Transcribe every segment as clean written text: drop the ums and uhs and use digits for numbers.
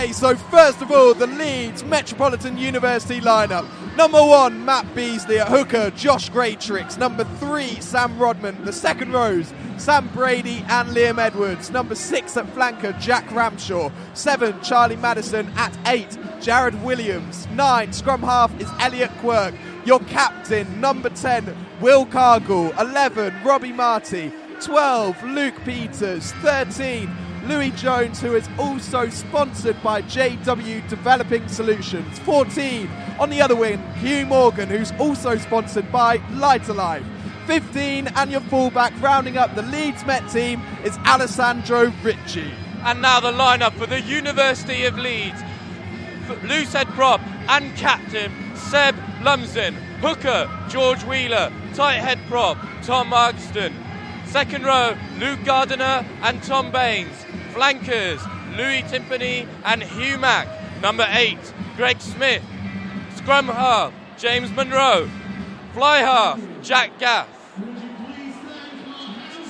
Okay, so first of all, the Leeds Metropolitan University lineup. Number 1, Matt Beasley at hooker, Josh Greatrix. Number 3, Sam Rodman. The second rows, Sam Brady and Liam Edwards. Number 6 at flanker, Jack Ramshaw. 7, Charlie Madison. At 8, Jared Williams. 9, scrum half is Elliot Quirk. Your captain, number 10, Will Cargill. 11, Robbie Marty. 12, Luke Peters. 13, Louis Jones, who is also sponsored by JW Developing Solutions. 14, on the other wing, Hugh Morgan, who's also sponsored by Light Alive. 15, and your fullback rounding up the Leeds Met team is Alessandro Ricci. And now the lineup for the University of Leeds. Loose head prop and captain Seb Lumsden. Hooker George Wheeler. Tight head prop Tom Markston. Second row Luke Gardiner and Tom Baines. Flankers Louis Timpany and Hugh Mack. Number 8 Greg Smith. Scrum half James Monroe. Fly half Jack Gaff.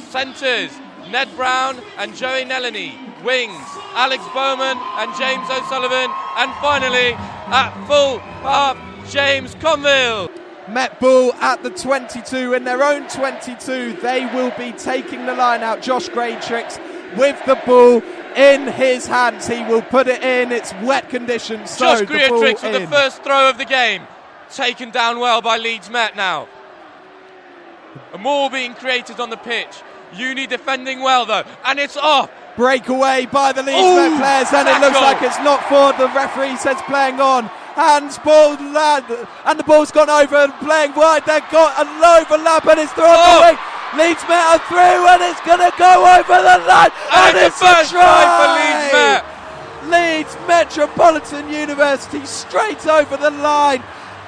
Centres Ned Brown and Joey Nelany. Wings Alex Bowman and James O'Sullivan. And finally at full half James Conville. Met Bull at the 22, in their own 22. They will be taking the line out. Josh Greatrix with the ball in his hands. He will put it in. It's wet conditions. So Josh Greatrix with the first throw of the game. Taken down well by Leeds Met now. More being created on the pitch. Uni defending well though. And it's off. Breakaway by the Leeds Met players, and it looks like it's not for. The referee says playing on. Hands, ball, and the ball's gone over, playing wide. They've got an overlap, and it's through the wing. Leeds Met are through, and it's going to go over the line. And it's a try for Leeds Met. Leeds Metropolitan University straight over the line.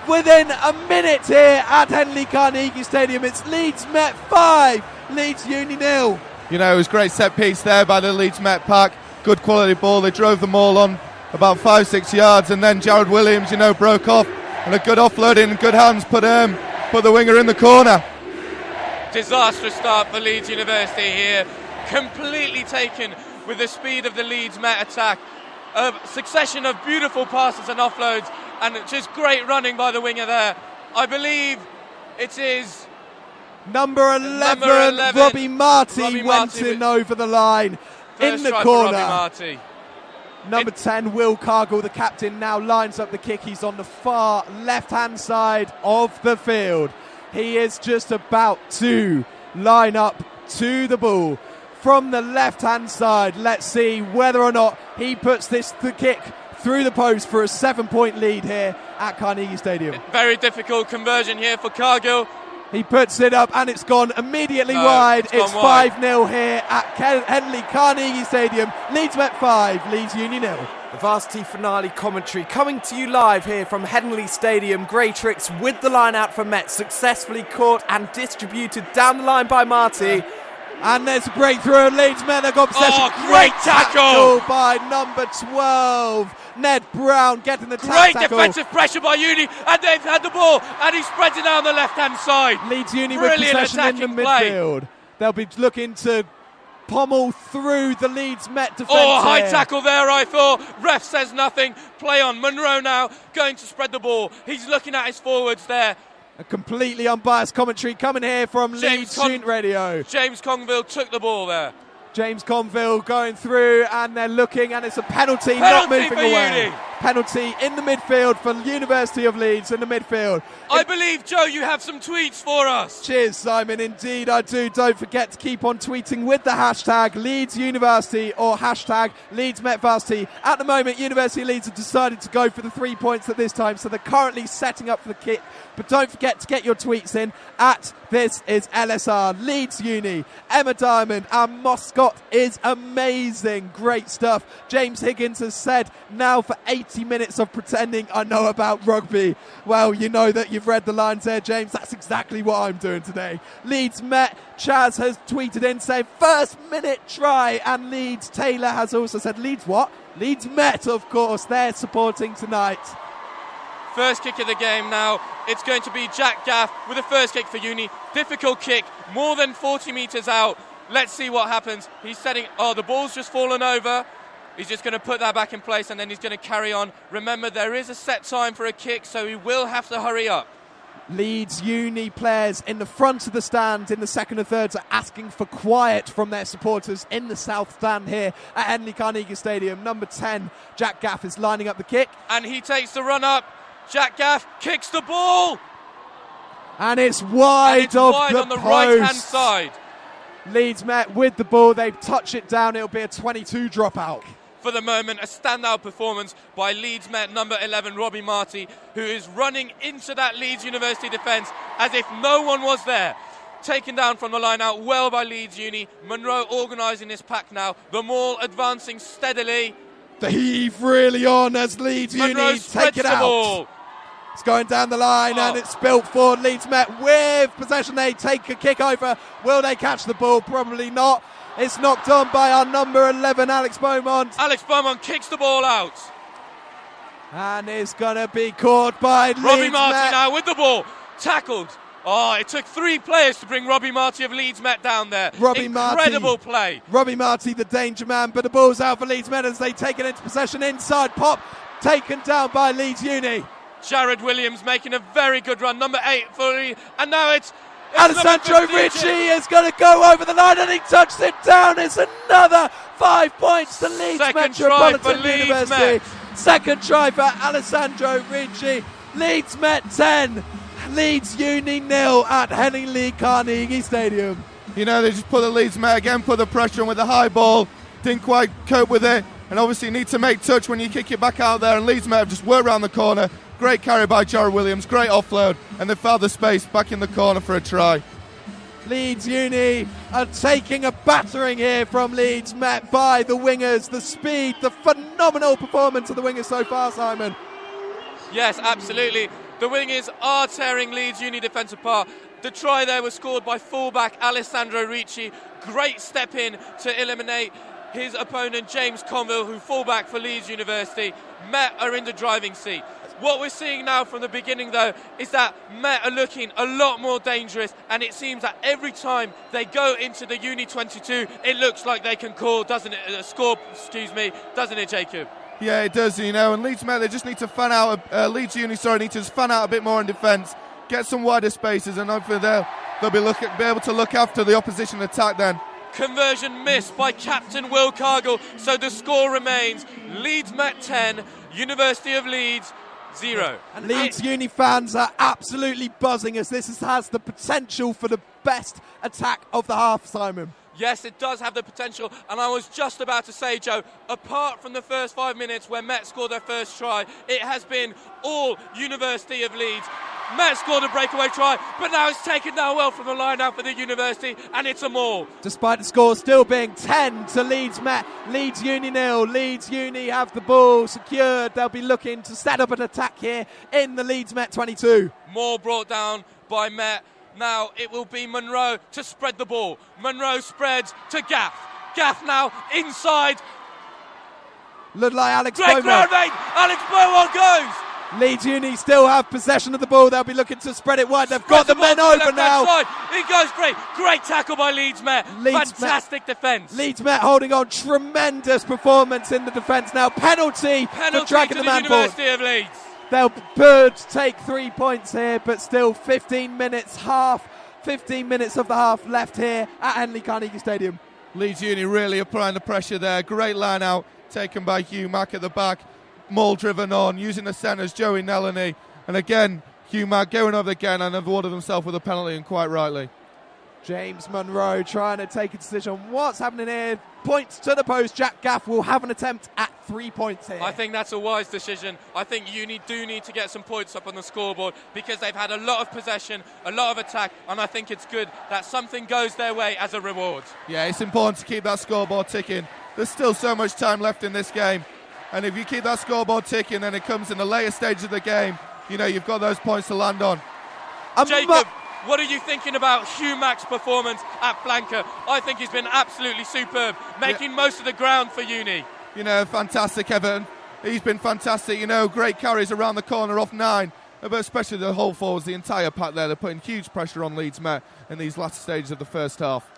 Within a minute here at Henley Carnegie Stadium, it's Leeds Met 5, Leeds Uni 0. You know, it was a great set piece there by the Leeds Met pack. Good quality ball. They drove them all on about 5-6 yards, and then Jared Williams, broke off, and a good offloading, good hands, put the winger in the corner. Disastrous start for Leeds University here. Completely taken with the speed of the Leeds Met attack. A succession of beautiful passes and offloads, and just great running by the winger there. I believe it is number 11 Robbie Marty went in over the line in the corner. Robbie Marty. Number 10, Will Cargill, the captain, now lines up the kick. He's on the far left-hand side of the field. He is just about to line up to the ball from the left-hand side. Let's see whether or not he puts the kick through the post for a 7-point lead here at Carnegie Stadium. Very difficult conversion here for Cargill. He puts it up and it's gone immediately wide. It's 5-0 here at Henley Carnegie Stadium. Leeds Met 5, Leeds Uni 0. The Varsity Finale commentary coming to you live here from Henley Stadium. Greatrix with the line out for Met, successfully caught and distributed down the line by Marty. And there's a breakthrough. Leeds Met have got possession. Great tackle by number 12. Ned Brown getting the great tackle. Defensive pressure by Uni, and they've had the ball, and he spreads it down the left-hand side. Leeds Uni Brilliant with possession in the midfield. Play. They'll be looking to pommel through the Leeds Met defence. High tackle there, I thought. Ref says nothing. Play on. Monroe now going to spread the ball. He's looking at his forwards there. A completely unbiased commentary coming here from Leeds Student Radio. James Conville took the ball there. James Conville going through, and they're looking, and it's a penalty not moving away. Uni. Penalty in the midfield for University of Leeds in the midfield. I believe, Joe, you have some tweets for us. Cheers, Simon. Indeed, I do. Don't forget to keep on tweeting with the hashtag Leeds University or hashtag Leeds Met Varsity. At the moment, University of Leeds have decided to go for the 3 points at this time, so they're currently setting up for the kick. But don't forget to get your tweets in at This Is LSR, Leeds Uni, Emma Diamond, and Moscott is amazing. Great stuff. James Higgins has said, now for 80 minutes of pretending I know about rugby. Well, you know that you've read the lines there, James. That's exactly what I'm doing today. Leeds Met, Chaz has tweeted in saying, first minute try. And Leeds Taylor has also said, Leeds what? Leeds Met, of course. They're supporting tonight. First kick of the game now. It's going to be Jack Gaff with a first kick for Uni. Difficult kick, more than 40 metres out. Let's see what happens. He's setting... the ball's just fallen over. He's just going to put that back in place and then he's going to carry on. Remember, there is a set time for a kick, so he will have to hurry up. Leeds Uni players in the front of the stand in the second and thirds are asking for quiet from their supporters in the south stand here at Henley Carnegie Stadium. Number 10, Jack Gaff, is lining up the kick. And he takes the run up. Jack Gaff kicks the ball. And it's wide, on the right-hand side. Leeds Met with the ball. They touch it down. It'll be a 22 dropout. For the moment, a standout performance by Leeds Met number 11, Robbie Marty, who is running into that Leeds University defence as if no one was there. Taken down from the line out well by Leeds Uni. Monroe organising this pack now. The Maul advancing steadily. The heave really on as Leeds Monroe Uni take it out. Ball. It's going down the line and it's built for Leeds Met with possession. They take a kick over. Will they catch the ball? Probably not. It's knocked on by our number 11, Alex Beaumont. Alex Beaumont kicks the ball out. And it's going to be caught by Robbie Leeds Marty Met. now with the ball. Tackled. Oh, it took 3 players to bring Robbie Marty of Leeds Met down there. Incredible play. Robbie Marty, the danger man, but the ball's out for Leeds Met as they take it into possession inside. Pop taken down by Leeds Uni. Jared Williams making a very good run. Number 8 and now it's Alessandro Ricci is going to go over the line and he touched it down. It's another 5 points to Leeds Metropolitan University. Second try for Alessandro Ricci. Leeds Met 10, Leeds Uni 0 at Henley Carnegie Stadium. You know, they just put the Leeds Met again, put the pressure on with the high ball. Didn't quite cope with it. And obviously you need to make touch when you kick it back out there. And Leeds Met have just worked around the corner. Great carry by Jared Williams, great offload, and they found the space back in the corner for a try. Leeds Uni are taking a battering here from Leeds Met by the wingers. The speed, the phenomenal performance of the wingers so far, Simon. Yes, absolutely. The wingers are tearing Leeds Uni defence apart. The try there was scored by fullback Alessandro Ricci. Great step in to eliminate his opponent James Conville, who fullback for Leeds University. Met are in the driving seat. What we're seeing now from the beginning, though, is that Met are looking a lot more dangerous, and it seems that every time they go into the Uni 22, it looks like they can score, doesn't it, Jacob? Yeah, it does, you know, and Leeds Met, they just need to fan out, Leeds Uni, need to fan out a bit more in defence, get some wider spaces, and hopefully they'll be able to look after the opposition attack then. Conversion missed by captain Will Cargill, so the score remains Leeds Met 10, University of Leeds 0. And Leeds Uni fans are absolutely buzzing as this has the potential for the best attack of the half, Simon. Yes, it does have the potential, and I was just about to say, Joe, apart from the first 5 minutes where Met scored their first try, it has been all University of Leeds. Met scored a breakaway try, but now it's taken down well from the line out for the University, and it's a maul. Despite the score still being 10 to Leeds Met, Leeds Uni 0. Leeds Uni have the ball secured. They'll be looking to set up an attack here in the Leeds Met 22. Maul brought down by Met. Now it will be Monroe to spread the ball. Monroe spreads to Gaff. Gaff now inside. Look like Alex Great Beaumont. ground, Alex Beaumont goes. Leeds Uni still have possession of the ball. They'll be looking to spread it wide. They've got the men over now. Side. He goes free. Great tackle by Leeds Met. Fantastic defence. Leeds Met holding on. Tremendous performance in the defence now. Penalty for dragging the man forward. University of Leeds. They'll Bird take 3 points here, but still 15 minutes of the half left here at Henley Carnegie Stadium. Leeds Uni really applying the pressure there. Great line out taken by Hugh Mack at the back. Maul driven on, using the centres, Joey Nelany. And again, Hugh Mack going over again and awarded himself with a penalty, and quite rightly. James Monroe trying to take a decision on what's happening here. Points to the post. Jack Gaff will have an attempt at 3 points here. I think that's a wise decision. I think Uni do need to get some points up on the scoreboard because they've had a lot of possession, a lot of attack, and I think it's good that something goes their way as a reward. Yeah, it's important to keep that scoreboard ticking. There's still so much time left in this game, and if you keep that scoreboard ticking and it comes in the later stage of the game, you know, you've got those points to land on. Jacob, what are you thinking about Hugh Mack's performance at flanker? I think he's been absolutely superb, making most of the ground for Uni. You know, fantastic, Everton. He's been fantastic, you know, great carries around the corner off 9, but especially the whole forwards, the entire pack there. They're putting huge pressure on Leeds Met in these last stages of the first half.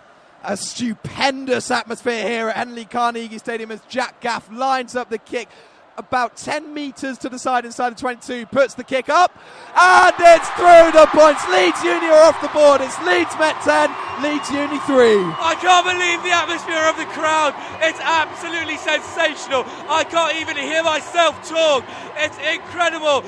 A stupendous atmosphere here at Henley Carnegie Stadium as Jack Gaff lines up the kick about 10 metres to the side inside the 22, puts the kick up, and it's through the points. Leeds Uni are off the board. It's Leeds Met 10, Leeds Uni 3. I can't believe the atmosphere of the crowd. It's absolutely sensational. I can't even hear myself talk. It's incredible.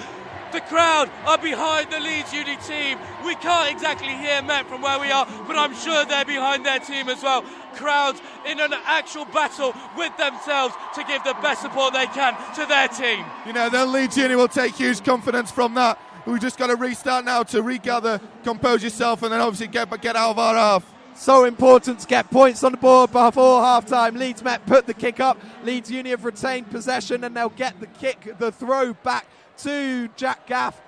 The crowd are behind the Leeds Uni team. We can't exactly hear Met from where we are, but I'm sure they're behind their team as well. Crowds in an actual battle with themselves to give the best support they can to their team. You know, the Leeds Uni will take huge confidence from that. We've just got to restart now to regather, compose yourself, and then obviously get out of our half. So important to get points on the board before half-time. Leeds Met put the kick up. Leeds Uni have retained possession, and they'll get the kick, the throw back to Jack Gaff.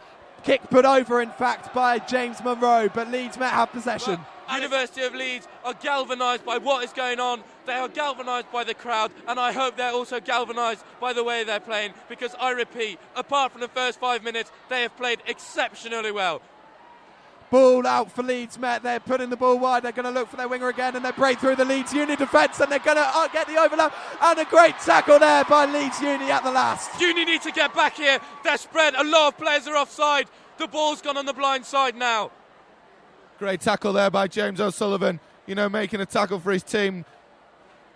Kick put over, in fact, by James Monroe, but Leeds Met have possession. University of Leeds are galvanised by what is going on. They are galvanised by the crowd, and I hope they're also galvanised by the way they're playing, because I repeat, apart from the first 5 minutes, they have played exceptionally well. Ball out for Leeds Met. They're putting the ball wide. They're going to look for their winger again, and they break through the Leeds Uni defence, and they're going to get the overlap, and a great tackle there by Leeds Uni at the last. Uni need to get back here. They're spread. A lot of players are offside. The ball's gone on the blind side now. Great tackle there by James O'Sullivan, you know, making a tackle for his team.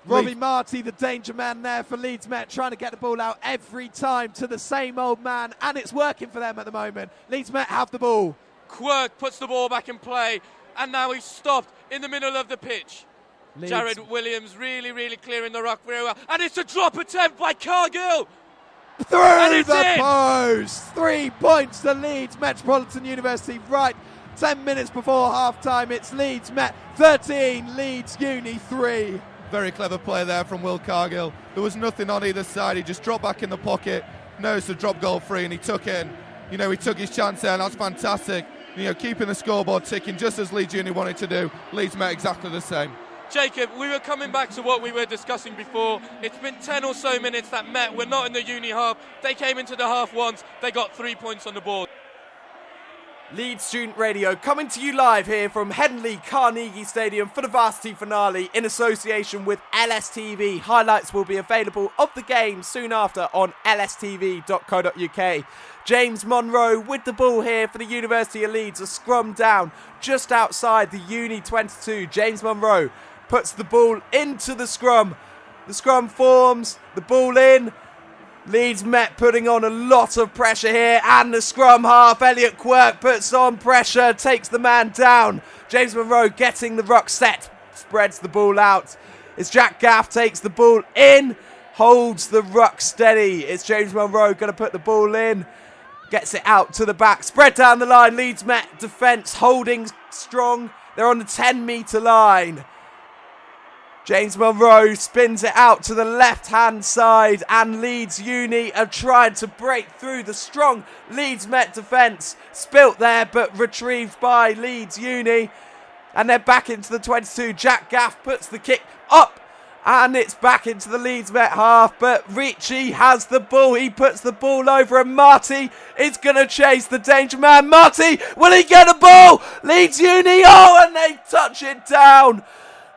Robbie Marty, the danger man there for Leeds Met, trying to get the ball out every time to the same old man, and it's working for them at the moment. Leeds Met have the ball. Quirk puts the ball back in play, and now he's stopped in the middle of the pitch. Jared Williams really clearing the ruck very well, and it's a drop attempt by Cargill. Through the post. 3 points to Leeds Metropolitan University right 10 minutes before half-time. It's Leeds Met 13, Leeds Uni 3. Very clever play there from Will Cargill. There was nothing on either side. He just dropped back in the pocket, noticed the drop goal free, and he took it. And, you know, he took his chance there, and that's fantastic. You know, keeping the scoreboard ticking just as Leeds Uni wanted to do. Leeds Met exactly the same. Jacob, we were coming back to what we were discussing before. It's been 10 or so minutes that Met were not in the Uni half. They came into the half once. They got 3 points on the board. Leeds Student Radio coming to you live here from Henley Carnegie Stadium for the Varsity Finale in association with LSTV. Highlights will be available of the game soon after on lstv.co.uk. James Monroe with the ball here for the University of Leeds. A scrum down just outside the Uni 22. James Monroe puts the ball into the scrum. The scrum forms, the ball in. Leeds Met putting on a lot of pressure here, and the scrum half, Elliot Quirk, puts on pressure, takes the man down. James Monroe getting the ruck set, spreads the ball out. It's Jack Gaff, takes the ball in, holds the ruck steady. It's James Monroe going to put the ball in, gets it out to the back, spread down the line. Leeds Met defence holding strong. They're on the 10-metre line. James Monroe spins it out to the left-hand side, and Leeds Uni are trying to break through the strong Leeds Met defence. Spilt there, but retrieved by Leeds Uni. And they're back into the 22. Jack Gaff puts the kick up, and it's back into the Leeds Met half, but Ricci has the ball. He puts the ball over, and Marty is going to chase the danger man. Marty, will he get a ball? Leeds Uni, and they touch it down.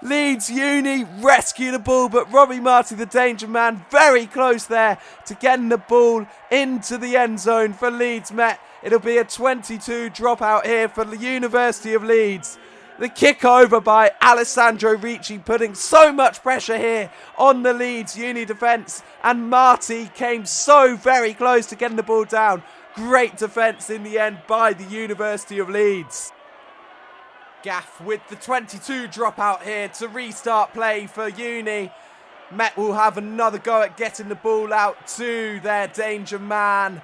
Leeds Uni rescue the ball, but Robbie Marty, the danger man, very close there to getting the ball into the end zone for Leeds Met. It'll be a 22 dropout here for the University of Leeds. The kick over by Alessandro Ricci, putting so much pressure here on the Leeds Uni defence, and Marty came so very close to getting the ball down. Great defence in the end by the University of Leeds. Gaff with the 22 dropout here to restart play for Uni. Met will have another go at getting the ball out to their danger man.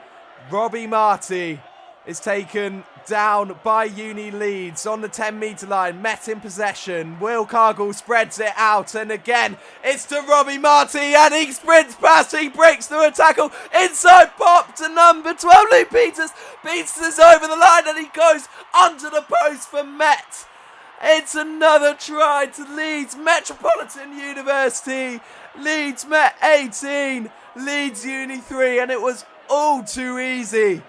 Robbie Marty is taken down by Uni Leeds on the 10-metre line. Met in possession. Will Cargill spreads it out, and again it's to Robbie Marty, and he sprints past. He breaks through a tackle. Inside pop to number 12. Luke Peters. Peters is over the line, and he goes under the post for Met. It's another try to Leeds Metropolitan University. Leeds Met 18, Leeds Uni 3, and it was all too easy.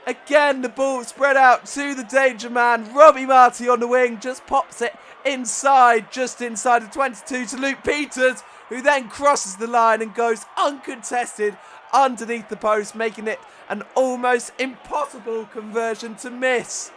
Again, the ball spread out to the danger man. Robbie Marty on the wing just pops it inside, just inside of 22 to Luke Peters, who then crosses the line and goes uncontested underneath the post, making it an almost impossible conversion to miss.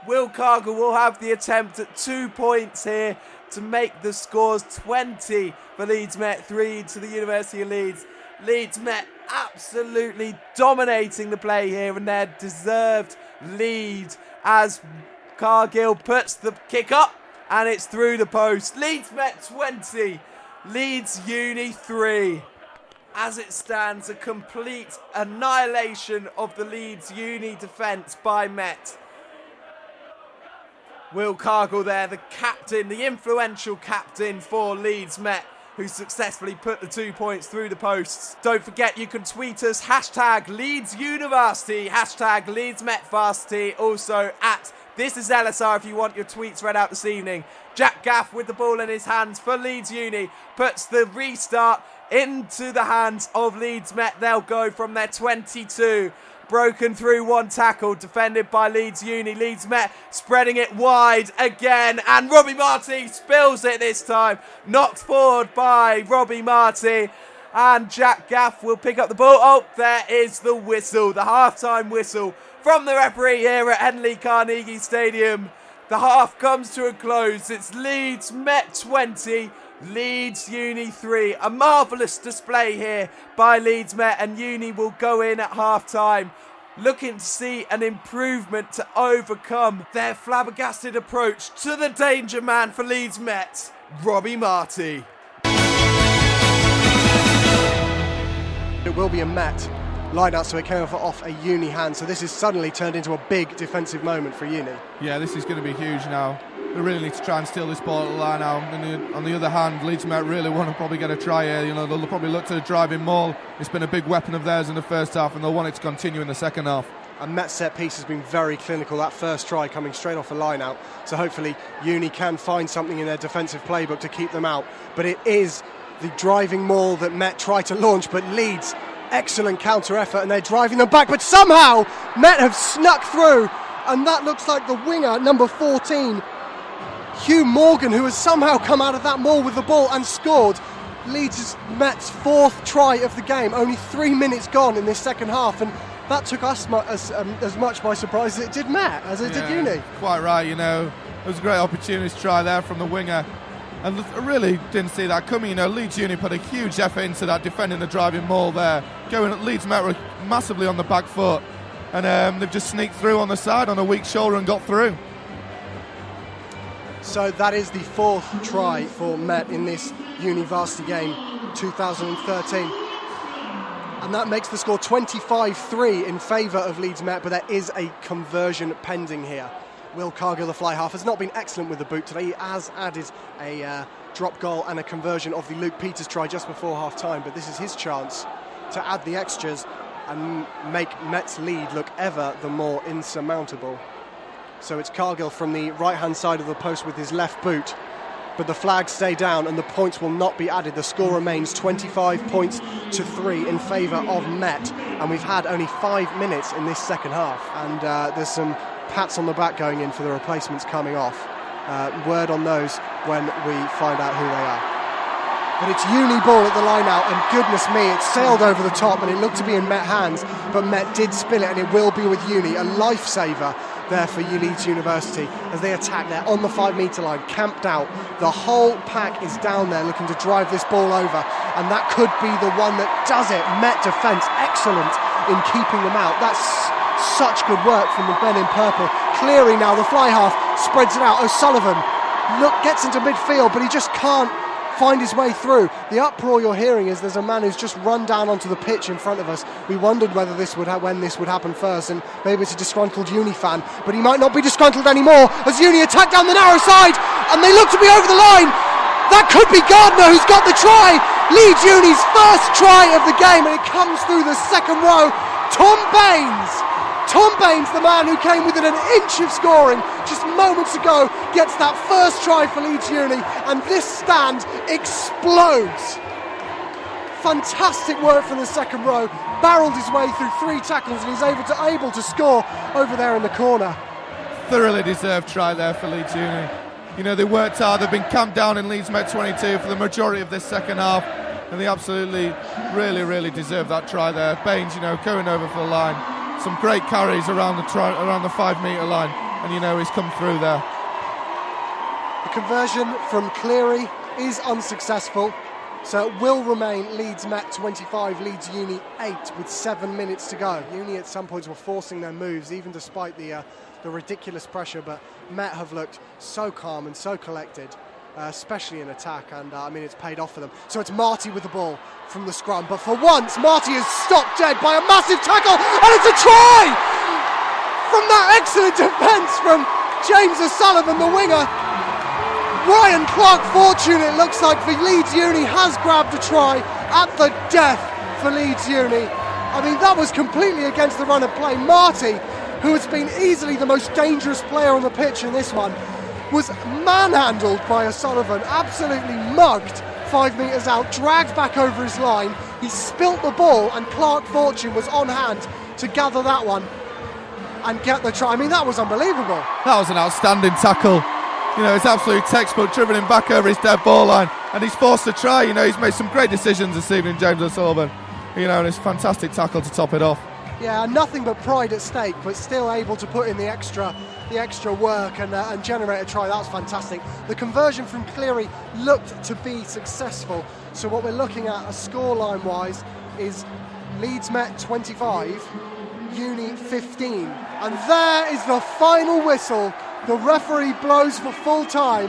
Will Cargill will have the attempt at 2 points here to make the scores 20 for Leeds Met, 3 to the University of Leeds. Leeds Met absolutely dominating the play here and their deserved lead as Cargill puts the kick up and it's through the post. Leeds Met 20, Leeds Uni 3. As it stands, a complete annihilation of the Leeds Uni defence by Met. Will Cargill there, the captain, the influential captain for Leeds Met, who successfully put the 2 points through the posts. Don't forget you can tweet us, hashtag Leeds University, hashtag Leeds Met Varsity, also at This Is LSR if you want your tweets read out this evening. Jack Gaff with the ball in his hands for Leeds Uni, puts the restart into the hands of Leeds Met. They'll go from their 22. Broken through one tackle, defended by Leeds Uni. Leeds Met spreading it wide again, and Robbie Marty spills it this time. Knocked forward by Robbie Marty, and Jack Gaff will pick up the ball. Oh, there is the whistle, the half-time whistle from the referee here at Henley Carnegie Stadium. The half comes to a close. It's Leeds Met 20, Leeds Uni 3. A marvellous display here by Leeds Met, and Uni will go in at half-time looking to see an improvement to overcome their flabbergasted approach to the danger man for Leeds Met, Robbie Marty. It will be a Met line-out, so it came off a Uni hand, so this has suddenly turned into a big defensive moment for Uni. Yeah, this is going to be huge now. They really need to try and steal this ball at the line out. And on the other hand, Leeds Met really want to probably get a try here. You know, they'll probably look to the driving maul. It's been a big weapon of theirs in the first half, and they'll want it to continue in the second half. And Met set piece has been very clinical, that first try coming straight off a line out. So hopefully Uni can find something in their defensive playbook to keep them out. But it is the driving maul that Met try to launch, but Leeds, excellent counter effort, and they're driving them back. But somehow Met have snuck through, and that looks like the winger, number 14, Hugh Morgan, who has somehow come out of that maul with the ball and scored. Leeds Met's fourth try of the game, only 3 minutes gone in this second half, and that took us as much by surprise as it did Met, as it did Uni. Quite right, you know. It was a great opportunity to try there from the winger, and I really didn't see that coming. You know, Leeds Uni put a huge effort into that, defending the driving maul there. Leeds Met were massively on the back foot, and they've just sneaked through on the side on a weak shoulder and got through. So that is the fourth try for Met in this Uni Varsity game 2013. And that makes the score 25-3 in favour of Leeds Met, but there is a conversion pending here. Will Cargill, the fly half, has not been excellent with the boot today. He has added a drop goal and a conversion of the Luke Peters try just before half-time, but this is his chance to add the extras and make Met's lead look ever the more insurmountable. So it's Cargill from the right-hand side of the post with his left boot, but the flags stay down and the points will not be added. The score remains 25 points to 3 in favour of Met, and we've had only 5 minutes in this second half, and there's some pats on the back going in for the replacements coming off. Word on those when we find out who they are. But it's Uni ball at the line out, and goodness me, it sailed over the top and it looked to be in Met hands, but Met did spill it, and it will be with Uni, a lifesaver there for Leeds University as they attack. They're on the 5 metre line, camped out. The whole pack is down there looking to drive this ball over, and that could be the one that does it. Met defence excellent in keeping them out. That's such good work from the men in purple. Cleary now, the fly half spreads it out. O'Sullivan gets into midfield, but he just can't find his way through. The uproar you're hearing is there's a man who's just run down onto the pitch in front of us. We wondered whether when this would happen first, and maybe it's a disgruntled Uni fan, but he might not be disgruntled anymore as Uni attack down the narrow side, and they look to be over the line. That could be Gardner who's got the try. Leeds Uni's first try of the game, and it comes through the second row. Tom Baines, the man who came within an inch of scoring just moments ago, gets that first try for Leeds Uni, and this stand explodes. Fantastic work from the second row. Barreled his way through 3 tackles, and he's able to score over there in the corner. Thoroughly deserved try there for Leeds Uni. You know, they worked hard. They've been camped down in Leeds Met 22 for the majority of this second half, and they absolutely, really deserve that try there. Baines, you know, going over for the line. Some great carries around the 5 metre line, and you know, he's come through there. The conversion from Cleary is unsuccessful, so it will remain Leeds Met 25, Leeds Uni 8 with 7 minutes to go. Uni at some points were forcing their moves, even despite the ridiculous pressure, but Met have looked so calm and so collected, especially in attack, and I mean, it's paid off for them. So it's Marty with the ball from the scrum, but for once Marty is stopped dead by a massive tackle, and it's a try from that excellent defence from James O'Sullivan, the winger. Ryan Clark-Fortune, it looks like, for Leeds Uni, has grabbed a try at the death for Leeds Uni. I mean, that was completely against the run of play. Marty, who has been easily the most dangerous player on the pitch in this one, was manhandled by O'Sullivan, absolutely mugged 5 metres out, dragged back over his line. He spilt the ball, and Clark-Fortune was on hand to gather that one and get the try. I mean, that was unbelievable. That was an outstanding tackle. You know, it's absolute textbook, dribbling back over his dead ball line, and he's forced to try. You know, he's made some great decisions this evening, James O'Sullivan. You know, and it's a fantastic tackle to top it off. Yeah, nothing but pride at stake, but still able to put in the extra work and generate a try. That was fantastic. The conversion from Cleary looked to be successful. So what we're looking at, scoreline wise, is Leeds Met 25, Uni 15, and there is the final whistle. The referee blows for full time,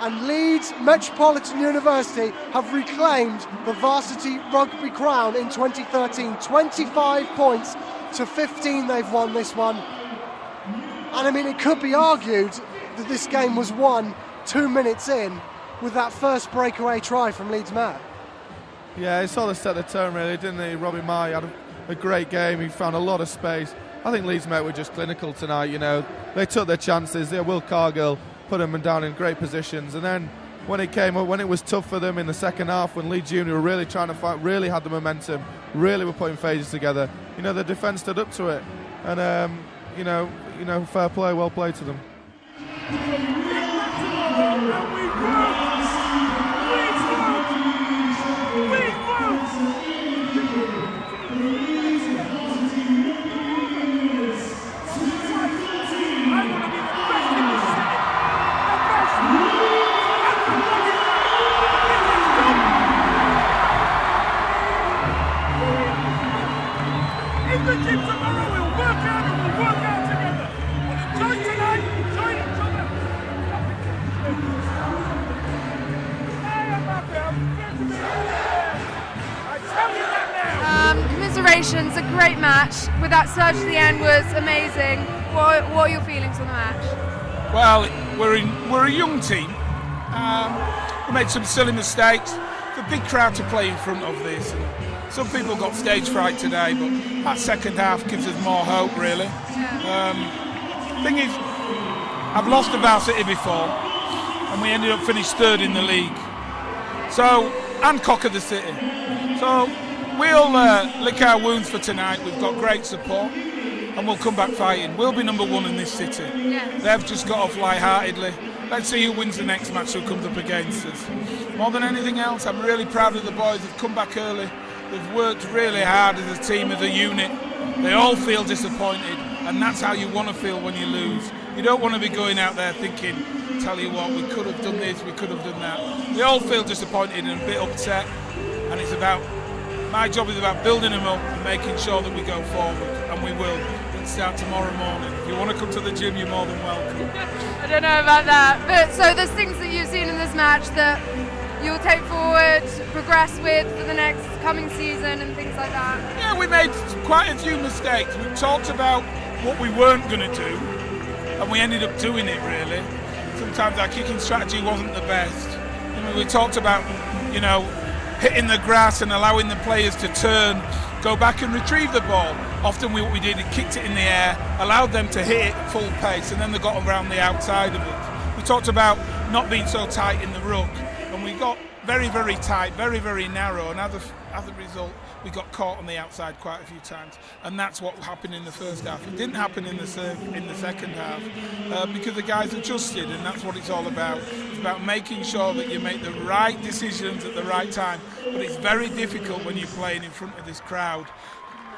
and Leeds Metropolitan University have reclaimed the varsity rugby crown in 2013. 25 points to 15 they've won this one. And I mean, it could be argued that this game was won 2 minutes in with that first breakaway try from Leeds Met. Yeah, it sort of set the tone really, didn't he? Robbie Marr had a great game. He found a lot of space. I think Leeds Met were just clinical tonight, you know. They took their chances. Will Cargill put them down in great positions. And then when it came up, when it was tough for them in the second half, when Leeds Union were really trying to fight, really had the momentum, really were putting phases together, you know, the defence stood up to it. And, you know, fair play, well played to them. Commiserations, a great match. With that surge at the end was amazing. What are your feelings on the match? Well, we're a young team. We made some silly mistakes. It's a big crowd to play in front of this. Some people got stage fright today, but that second half gives us more hope, really. Yeah. Thing is, I've lost to Varsity before, and we ended up finished third in the league. So, and Cock of the City. So, we'll lick our wounds for tonight. We've got great support, and we'll come back fighting. We'll be number one in this city. Yes. They've just got off light-heartedly. Let's see who wins the next match who comes up against us. More than anything else, I'm really proud of the boys. They've come back early. They've worked really hard as a team, as a unit. They all feel disappointed, and that's how you want to feel when you lose. You don't want to be going out there thinking, tell you what, we could have done this, we could have done that. They all feel disappointed and a bit upset, and it's about, my job is about building them up and making sure that we go forward, and we will. Let's start tomorrow morning. If you want to come to the gym, you're more than welcome. I don't know about that, but so there's things that you've seen in this match that you'll take forward, progress with for the next coming season and things like that? Yeah, we made quite a few mistakes. We talked about what we weren't going to do, and we ended up doing it, really. Sometimes our kicking strategy wasn't the best. We talked about, hitting the grass and allowing the players to turn, go back and retrieve the ball. Often what we did, we kicked it in the air, allowed them to hit it at full pace, and then they got around the outside of it. We talked about not being so tight in the ruck, and we got very, very tight, very, very narrow, and as a result, we got caught on the outside quite a few times, and that's what happened in the first half. It didn't happen in the second half because the guys adjusted, and that's what it's all about. It's about making sure that you make the right decisions at the right time, but it's very difficult when you're playing in front of this crowd.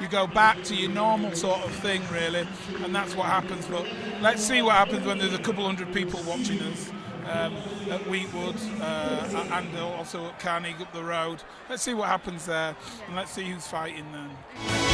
You go back to your normal sort of thing, really, and that's what happens. But let's see what happens when there's a couple hundred people watching us at Wheatwood and also at Carnegie up the road. Let's see what happens there, and let's see who's fighting then.